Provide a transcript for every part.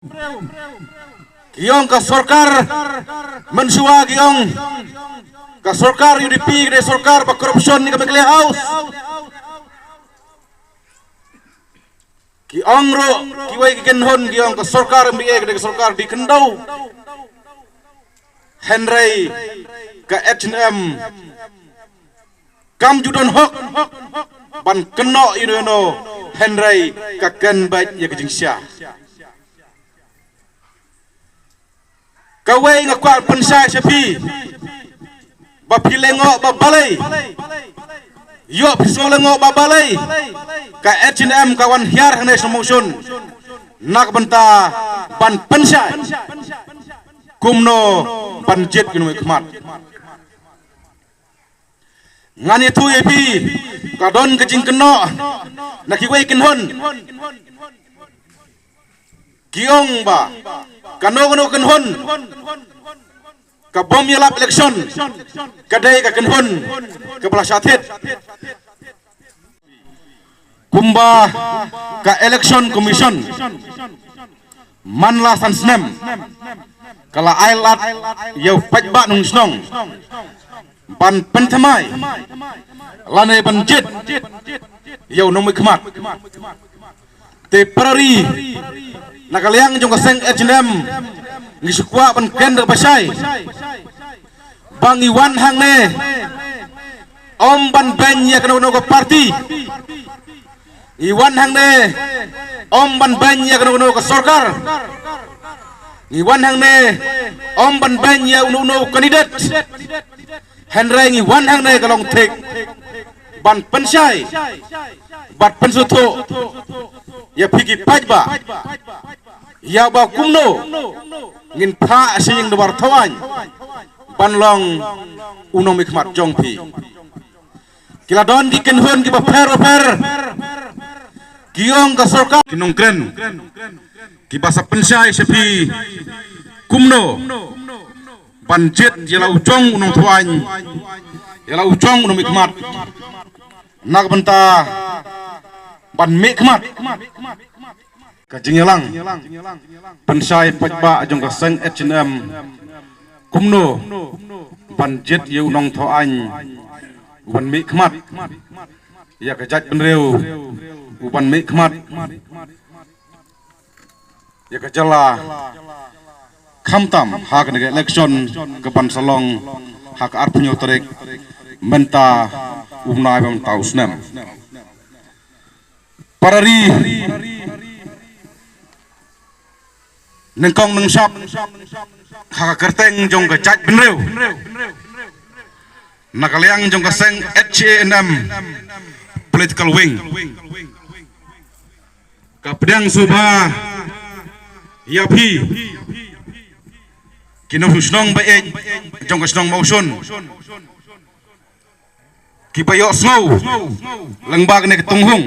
Giong ka sorkar mensua giong ka sorkar UDP ke sorkar ba korupsyon ni Kamekle House giong ro kiwai gigenhon giong ka sorkar MBA ke sorkar di Kendau Henry ka H&M kam judon hok ban keno ino Henry ka ken baik ya kejingsya kawai ngakuan pensai sepi bapilengo babalai yo pisolengo babalai ka H&M kawan hiar hane semusun nak benta ban pensai kumno banjit kinu khmat ngani tu epi kadon kejing keno nakiwai kenhon giong ba kano kenhon ka bom yalap election kadai ka kenhon ke belah syatit kumba ka election commission manla sansnem kala ailat yau pajba nung snong ban pentamai lane banjit yau nung khmat te parari nakaliang jong kaseng H&M ngisukwa ban kender basai bang Iwan hang ne om ban ben ya keno ko parti Iwan hang ne om ban ben ya keno ko sorkar Iwan hang ne om ban ben ya uno kandidat Henry Iwan hang ne kalong tek ban pensai bat pensuto ya pigi pajba ya ba kumno ngin pha sing dewar thawany banlong uno mikmat jongpi kila don di kenhon ki ba fer giong ka sorkar kinong kren ki basa pensai sepi kumno banjit yala ujong unong thawany yala ujong uno mikmat nak benta ban mikmat kajingelang pensai pajba jong kaseng H&M kumno banjit yu nong thoany ban mikmat ya kajat benreu uban mikmat ya kajala khamtam hak nege election ke ban salong hak arpunyo terek menta umnai bam tausnem parari nengkong nengsap hak kerteng jong kajat benreu nakaliang jong kaseng H&M political wing kapedang subha yapi kino husnong bae jong kasnong mausun kipayo snow lengbag ne ketunghung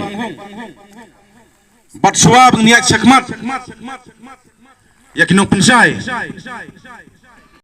bat suab niat sekmat ya kinong pensai